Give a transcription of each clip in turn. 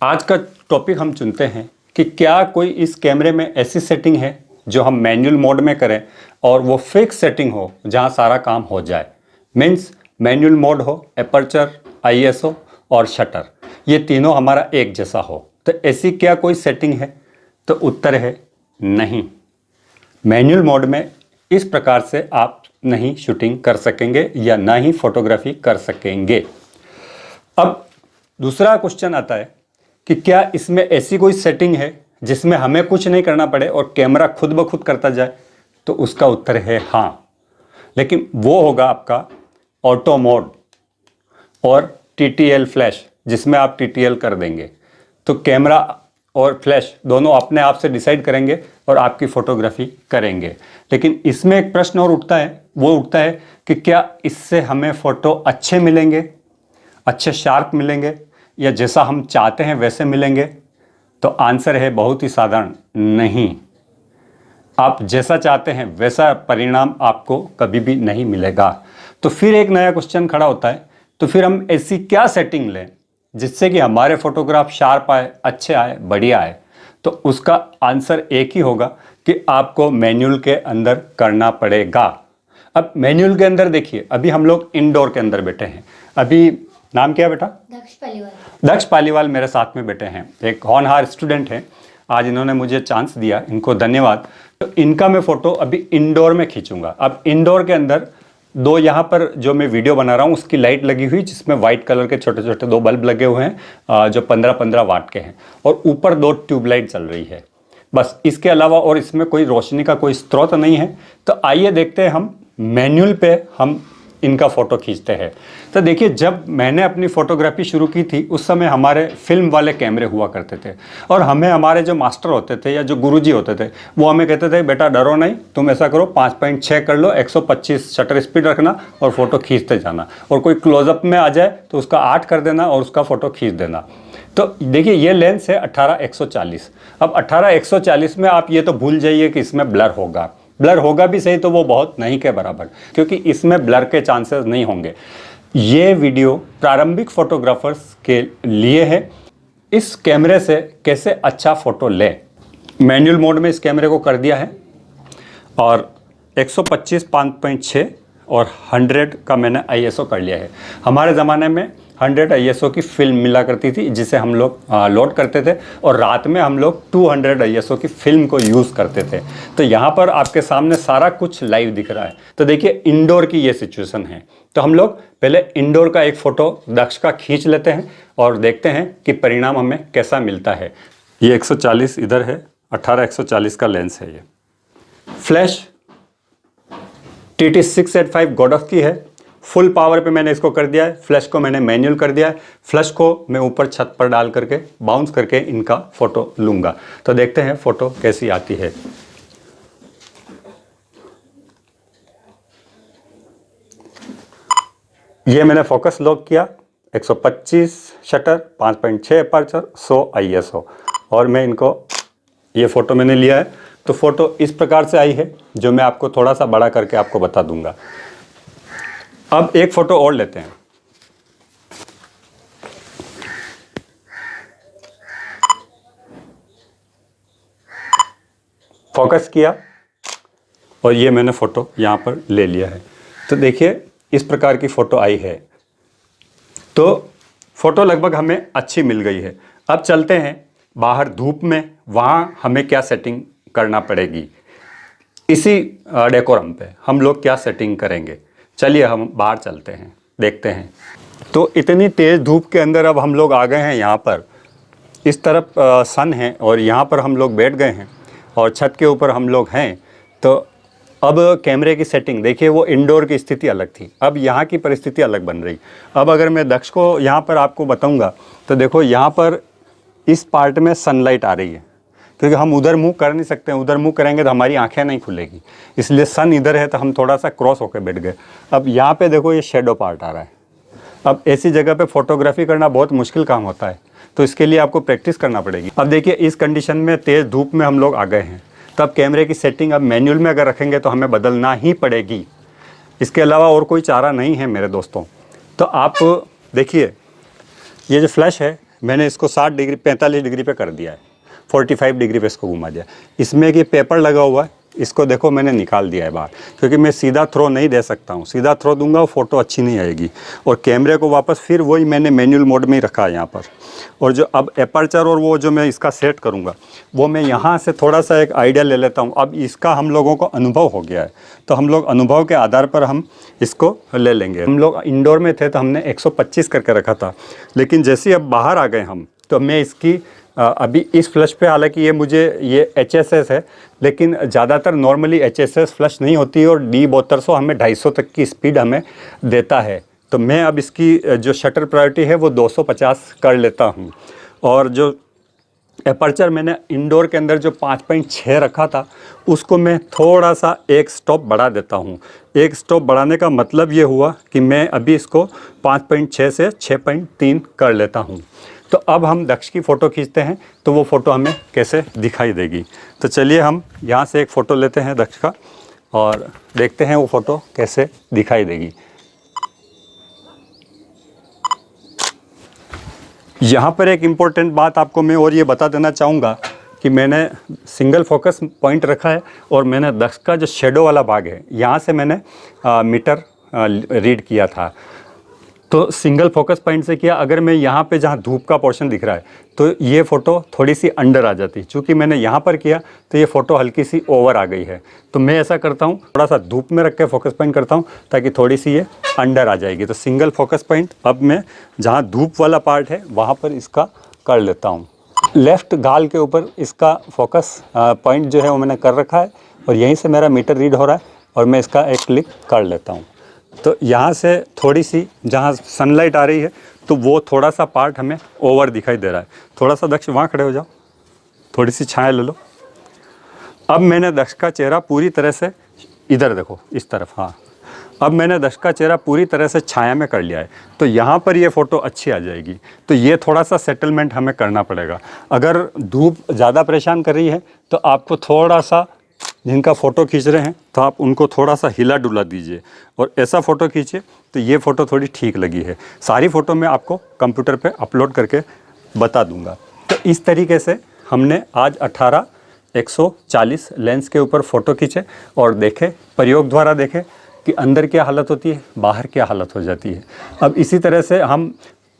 आज का टॉपिक हम चुनते हैं कि क्या कोई इस कैमरे में ऐसी सेटिंग है जो हम मैनुअल मोड में करें और वो फिक्स सेटिंग हो जहां सारा काम हो जाए। मीन्स मैनुअल मोड हो, एपर्चर, आईएसओ और शटर, ये तीनों हमारा एक जैसा हो। तो ऐसी क्या कोई सेटिंग है? तो उत्तर है नहीं। मैनुअल मोड में इस प्रकार से आप नहीं शूटिंग कर सकेंगे या ना ही फोटोग्राफी कर सकेंगे। अब दूसरा क्वेश्चन आता है कि क्या इसमें ऐसी कोई सेटिंग है जिसमें हमें कुछ नहीं करना पड़े और कैमरा खुद ब खुद करता जाए? तो उसका उत्तर है हाँ, लेकिन वो होगा आपका ऑटो मोड और टीटीएल फ्लैश, जिसमें आप टीटीएल कर देंगे तो कैमरा और फ्लैश दोनों अपने आप से डिसाइड करेंगे और आपकी फोटोग्राफी करेंगे। लेकिन इसमें एक प्रश्न और उठता है, वो उठता है कि क्या इससे हमें फ़ोटो अच्छे मिलेंगे, अच्छे शार्प मिलेंगे या जैसा हम चाहते हैं वैसे मिलेंगे? तो आंसर है बहुत ही साधारण, नहीं। आप जैसा चाहते हैं वैसा परिणाम आपको कभी भी नहीं मिलेगा। तो फिर एक नया क्वेश्चन खड़ा होता है, तो फिर हम ऐसी क्या सेटिंग लें जिससे कि हमारे फोटोग्राफ शार्प आए, अच्छे आए, बढ़िया आए? तो उसका आंसर एक ही होगा कि आपको मैनुअल के अंदर करना पड़ेगा। अब मैनुअल के अंदर देखिए, अभी हम लोग इंडोर के अंदर बैठे हैं। अभी नाम क्या है बेटा? दक्ष पालीवाल मेरे साथ में बैठे हैं, एक होनहार स्टूडेंट हैं। आज इन्होंने मुझे चांस दिया, इनको धन्यवाद। तो इनका मैं फ़ोटो अभी इंडोर में खींचूंगा। अब इंडोर के अंदर दो, यहाँ पर जो मैं वीडियो बना रहा हूँ उसकी लाइट लगी हुई, जिसमें वाइट कलर के छोटे छोटे दो बल्ब लगे हुए हैं जो 15-15 वाट के हैं, और ऊपर दो ट्यूबलाइट चल रही है। बस इसके अलावा और इसमें कोई रोशनी का कोई स्रोत नहीं है। तो आइए देखते हैं हम मैनुअल पे हम इनका फ़ोटो खींचते हैं। तो देखिए, जब मैंने अपनी फ़ोटोग्राफी शुरू की थी उस समय हमारे फिल्म वाले कैमरे हुआ करते थे, और हमें हमारे जो मास्टर होते थे या जो गुरुजी होते थे वो हमें कहते थे, बेटा डरो नहीं, तुम ऐसा करो 5.6 कर लो, 125 शटर स्पीड रखना और फ़ोटो खींचते जाना, और कोई क्लोजअप में आ जाए तो उसका 8 कर देना और उसका फ़ोटो खींच देना। तो देखिए, ये लेंस है 18-140। अब 18-140 में आप ये तो भूल जाइए कि इसमें ब्लर होगा। ब्लर होगा भी सही तो वो बहुत नहीं के बराबर, क्योंकि इसमें ब्लर के चांसेस नहीं होंगे। ये वीडियो प्रारंभिक फोटोग्राफर्स के लिए है, इस कैमरे से कैसे अच्छा फ़ोटो ले। मैनुअल मोड में इस कैमरे को कर दिया है और 125 5.6 और 100 का मैंने आईएसओ कर लिया है। हमारे ज़माने में 100 आईएसओ की फिल्म मिला करती थी जिसे हम लोग लोड करते थे, और रात में हम लोग 200 आईएसओ की फिल्म को यूज़ करते थे। तो यहाँ पर आपके सामने सारा कुछ लाइव दिख रहा है। तो देखिए, इंडोर की ये सिचुएशन है। तो हम लोग पहले इंडोर का एक फ़ोटो दक्ष का खींच लेते हैं और देखते हैं कि परिणाम हमें कैसा मिलता है। ये 140 इधर है, 18-140 का लेंस है। ये फ्लैश TT685 गोडफ की है। फुल पावर पे मैंने इसको कर दिया है। फ्लैश को मैंने मैनुअल कर दिया है। फ्लैश को मैं ऊपर छत पर डाल करके बाउंस करके इनका फ़ोटो लूँगा। तो देखते हैं फ़ोटो कैसी आती है। ये मैंने फोकस लॉक किया, 125 शटर, 5.6 अपर्चर, 100 आईएसओ, और मैं इनको, ये फ़ोटो मैंने लिया है। तो फ़ोटो इस प्रकार से आई है, जो मैं आपको थोड़ा सा बड़ा करके आपको बता दूंगा। अब एक फ़ोटो और लेते हैं। फोकस किया और ये मैंने फ़ोटो यहाँ पर ले लिया है। तो देखिए, इस प्रकार की फ़ोटो आई है। तो फ़ोटो लगभग हमें अच्छी मिल गई है। अब चलते हैं बाहर धूप में, वहाँ हमें क्या सेटिंग करना पड़ेगी। इसी डेकोरम पे हम लोग क्या सेटिंग करेंगे। चलिए हम बाहर चलते हैं, देखते हैं। तो इतनी तेज़ धूप के अंदर अब हम लोग आ गए हैं यहाँ पर। इस तरफ सन है और यहाँ पर हम लोग बैठ गए हैं और छत के ऊपर हम लोग हैं। तो अब कैमरे की सेटिंग देखिए, वो इंडोर की स्थिति अलग थी, अब यहाँ की परिस्थिति अलग बन रही। अब अगर मैं दक्ष को यहाँ पर आपको बताऊँगा तो देखो, यहाँ पर इस पार्ट में सनलाइट आ रही है, क्योंकि हम उधर मुंह कर नहीं सकते हैं। उधर मुंह करेंगे तो हमारी आंखें नहीं खुलेगी, इसलिए सन इधर है तो हम थोड़ा सा क्रॉस होकर बैठ गए। अब यहाँ पे देखो, ये शेडो पार्ट आ रहा है। अब ऐसी जगह पे फोटोग्राफी करना बहुत मुश्किल काम होता है, तो इसके लिए आपको प्रैक्टिस करना पड़ेगी। अब देखिए, इस कंडीशन में तेज़ धूप में हम लोग आ गए हैं। तो अब कैमरे की सेटिंग अब मैनुअल में अगर रखेंगे तो हमें बदलना ही पड़ेगी, इसके अलावा और कोई चारा नहीं है मेरे दोस्तों। तो आप देखिए, ये जो फ्लैश है मैंने इसको 60 डिग्री 45 डिग्री पे कर दिया है, 45 डिग्री पे इसको घुमा दिया। इसमें एक ये पेपर लगा हुआ है, इसको देखो मैंने निकाल दिया है बाहर, क्योंकि मैं सीधा थ्रो नहीं दे सकता हूँ। सीधा थ्रो दूंगा वो फ़ोटो अच्छी नहीं आएगी। और कैमरे को वापस फिर वही मैंने मैनुअल मोड में ही रखा है यहाँ पर। और जो अब एपर्चर और वो जो मैं इसका सेट करूँगा, वो मैं यहाँ से थोड़ा सा एक आइडिया ले लेता हूँ। अब इसका हम लोगों को अनुभव हो गया है, तो हम लोग अनुभव के आधार पर हम इसको ले लेंगे। हम लोग इंडोर में थे तो हमने 125 करके रखा था, लेकिन जैसे अब बाहर आ गए हम, तो मैं इसकी अभी इस फ्लश पे, हालांकि ये HSS है, लेकिन ज़्यादातर नॉर्मली HSS फ्लश नहीं होती और D7200 हमें 250 तक की स्पीड हमें देता है। तो मैं अब इसकी जो शटर प्रायोरिटी है वो 250 कर लेता हूँ। और जो एपर्चर मैंने इंडोर के अंदर जो 5.6 रखा था, उसको मैं थोड़ा सा एक स्टॉप बढ़ा देता हूँ। एक स्टॉप बढ़ाने का मतलब ये हुआ कि मैं अभी इसको 5.6 से 6.3 कर लेता हूँ। तो अब हम दक्ष की फ़ोटो खींचते हैं, तो वो फ़ोटो हमें कैसे दिखाई देगी। तो चलिए हम यहाँ से एक फ़ोटो लेते हैं दक्ष का और देखते हैं वो फ़ोटो कैसे दिखाई देगी। यहाँ पर एक इम्पोर्टेंट बात आपको मैं और ये बता देना चाहूँगा कि मैंने सिंगल फोकस पॉइंट रखा है और मैंने दक्ष का जो शेडो वाला भाग है, यहाँ से मैंने मीटर रीड किया था। तो सिंगल फोकस पॉइंट से किया। अगर मैं यहाँ पे जहाँ धूप का पोर्शन दिख रहा है, तो ये फ़ोटो थोड़ी सी अंडर आ जाती। चूँकि मैंने यहाँ पर किया तो ये फ़ोटो हल्की सी ओवर आ गई है। तो मैं ऐसा करता हूँ, थोड़ा सा धूप में रख के फोकस पॉइंट करता हूँ, ताकि थोड़ी सी ये अंडर आ जाएगी। तो सिंगल फोकस पॉइंट अब मैं जहाँ धूप वाला पार्ट है वहाँ पर इसका कर लेता हूँ। लेफ़्ट गाल के ऊपर इसका फोकस पॉइंट जो है वो मैंने कर रखा है और यहीं से मेरा मीटर रीड हो रहा है और मैं इसका एक क्लिक कर लेता हूँ। तो यहाँ से थोड़ी सी जहाँ सनलाइट आ रही है, तो वो थोड़ा सा पार्ट हमें ओवर दिखाई दे रहा है। थोड़ा सा दक्ष वहाँ खड़े हो जाओ, थोड़ी सी छाया ले लो। अब मैंने दक्ष का चेहरा पूरी तरह से, इधर देखो इस तरफ, हाँ, अब मैंने दक्ष का चेहरा पूरी तरह से छाया में कर लिया है। तो यहाँ पर ये फ़ोटो अच्छी आ जाएगी। तो ये थोड़ा सा सेटलमेंट हमें करना पड़ेगा। अगर धूप ज़्यादा परेशान कर रही है, तो आपको थोड़ा सा, जिनका फ़ोटो खींच रहे हैं तो आप उनको थोड़ा सा हिला डुला दीजिए और ऐसा फ़ोटो खींचिए, तो ये फ़ोटो थोड़ी ठीक लगी है। सारी फ़ोटो मैं आपको कंप्यूटर पे अपलोड करके बता दूंगा। तो इस तरीके से हमने आज 18-140 लेंस के ऊपर फ़ोटो खींचे और देखे, प्रयोग द्वारा देखे कि अंदर क्या हालत होती है, बाहर क्या हालत हो जाती है। अब इसी तरह से हम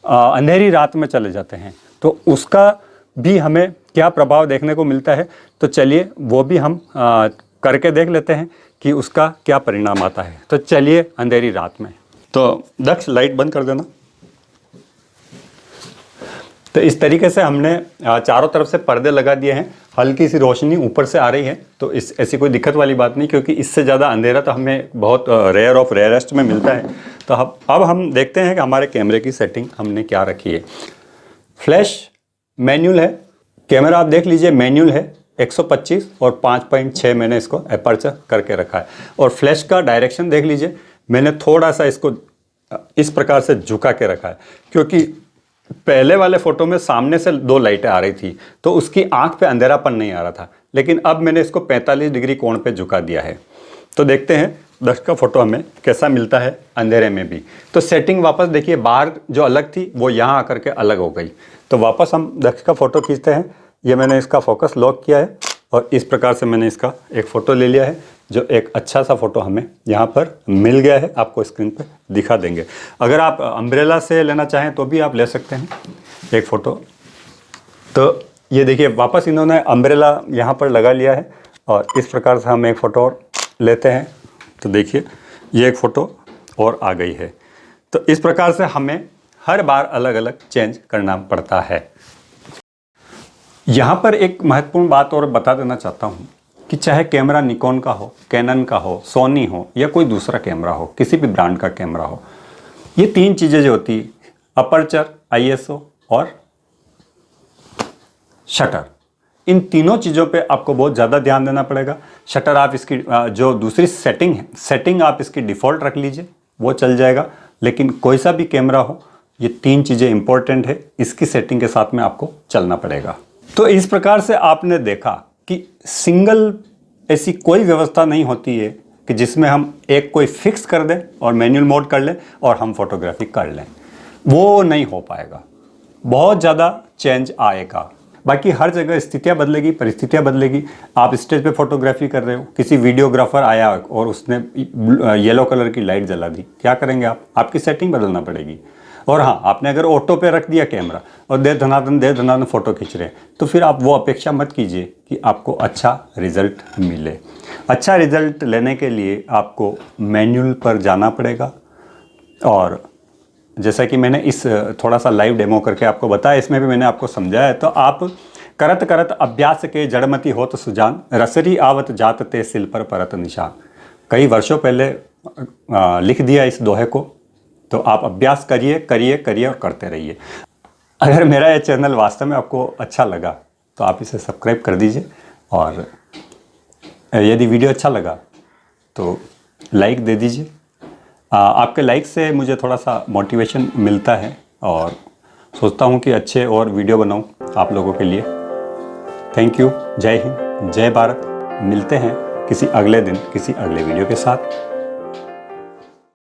अंधेरी रात में चले जाते हैं, तो उसका भी हमें क्या प्रभाव देखने को मिलता है। तो चलिए वो भी हम करके देख लेते हैं कि उसका क्या परिणाम आता है। तो चलिए अंधेरी रात में। तो दक्ष लाइट बंद कर देना। तो इस तरीके से हमने चारों तरफ से पर्दे लगा दिए हैं। हल्की सी रोशनी ऊपर से आ रही है, तो ऐसी कोई दिक्कत वाली बात नहीं, क्योंकि इससे ज़्यादा अंधेरा तो हमें बहुत रेयर ऑफ रेयरेस्ट में मिलता है। तो अब हम देखते हैं कि हमारे कैमरे की सेटिंग हमने क्या रखी है। फ्लैश मैनुअल है, कैमरा आप देख लीजिए मैनुअल है, 125 और 5.6 मैंने इसको एपर्चर करके रखा है। और फ्लैश का डायरेक्शन देख लीजिए, मैंने थोड़ा सा इसको इस प्रकार से झुका के रखा है, क्योंकि पहले वाले फ़ोटो में सामने से 2 लाइटें आ रही थी, तो उसकी आंख पे अंधेरापन नहीं आ रहा था। लेकिन अब मैंने इसको 45 डिग्री कोण पे झुका दिया है। तो देखते हैं दक्ष का फ़ोटो हमें कैसा मिलता है अंधेरे में भी। तो सेटिंग वापस देखिए, बाहर जो अलग थी वो यहाँ आकर के अलग हो गई। तो वापस हम दक्ष का फ़ोटो खींचते हैं। ये मैंने इसका फोकस लॉक किया है और इस प्रकार से मैंने इसका एक फ़ोटो ले लिया है, जो एक अच्छा सा फ़ोटो हमें यहाँ पर मिल गया है। आपको स्क्रीन पे दिखा देंगे। अगर आप अम्ब्रेला से लेना चाहें तो भी आप ले सकते हैं एक फ़ोटो। तो ये देखिए वापस इन्होंने अम्ब्रेला यहाँ पर लगा लिया है और इस प्रकार से हम एक फ़ोटो और लेते हैं। तो देखिए ये एक फ़ोटो और आ गई है। तो इस प्रकार से हमें हर बार अलग अलग चेंज करना पड़ता है। यहाँ पर एक महत्वपूर्ण बात और बता देना चाहता हूँ कि चाहे कैमरा निकॉन का हो, कैनन का हो, सोनी हो या कोई दूसरा कैमरा हो, किसी भी ब्रांड का कैमरा हो, ये 3 चीज़ें जो होती है, अपर्चर, ISO और शटर, इन तीनों चीज़ों पे आपको बहुत ज़्यादा ध्यान देना पड़ेगा। शटर आप इसकी जो दूसरी सेटिंग है, सेटिंग आप इसकी डिफ़ॉल्ट रख लीजिए, वो चल जाएगा। लेकिन कोई सा भी कैमरा हो, ये 3 चीज़ें इंपॉर्टेंट है, इसकी सेटिंग के साथ में आपको चलना पड़ेगा। तो इस प्रकार से आपने देखा कि सिंगल ऐसी कोई व्यवस्था नहीं होती है कि जिसमें हम एक कोई फिक्स कर दें और मैनुअल मोड कर लें और हम फोटोग्राफी कर लें। वो नहीं हो पाएगा। बहुत ज़्यादा चेंज आएगा। बाकी हर जगह स्थितियाँ बदलेगी, परिस्थितियाँ बदलेगी। आप स्टेज पे फोटोग्राफी कर रहे हो, किसी वीडियोग्राफर आया और उसने येलो कलर की लाइट जला दी, क्या करेंगे आप? आपकी सेटिंग बदलना पड़ेगी। और हाँ, आपने अगर ऑटो पे रख दिया कैमरा और देर धनाधन फ़ोटो खींच रहे हैं, तो फिर आप वो अपेक्षा मत कीजिए कि आपको अच्छा रिज़ल्ट मिले। अच्छा रिज़ल्ट लेने के लिए आपको मैनुअल पर जाना पड़ेगा। और जैसा कि मैंने इस थोड़ा सा लाइव डेमो करके आपको बताया, इसमें भी मैंने आपको समझाया है। तो आप करत करत अभ्यास के जड़मति होत सुजान, रसरी आवत जात ते सिल पर परत निशान। कई वर्षों पहले लिख दिया इस दोहे को। तो आप अभ्यास करिए करिए करिए और करते रहिए। अगर मेरा ये चैनल वास्तव में आपको अच्छा लगा तो आप इसे सब्सक्राइब कर दीजिए, और यदि वीडियो अच्छा लगा तो लाइक दे दीजिए। आपके लाइक से मुझे थोड़ा सा मोटिवेशन मिलता है और सोचता हूँ कि अच्छे और वीडियो बनाऊँ आप लोगों के लिए। Thank you. जय हिंद, जय भारत। मिलते हैं किसी अगले दिन किसी अगले वीडियो के साथ।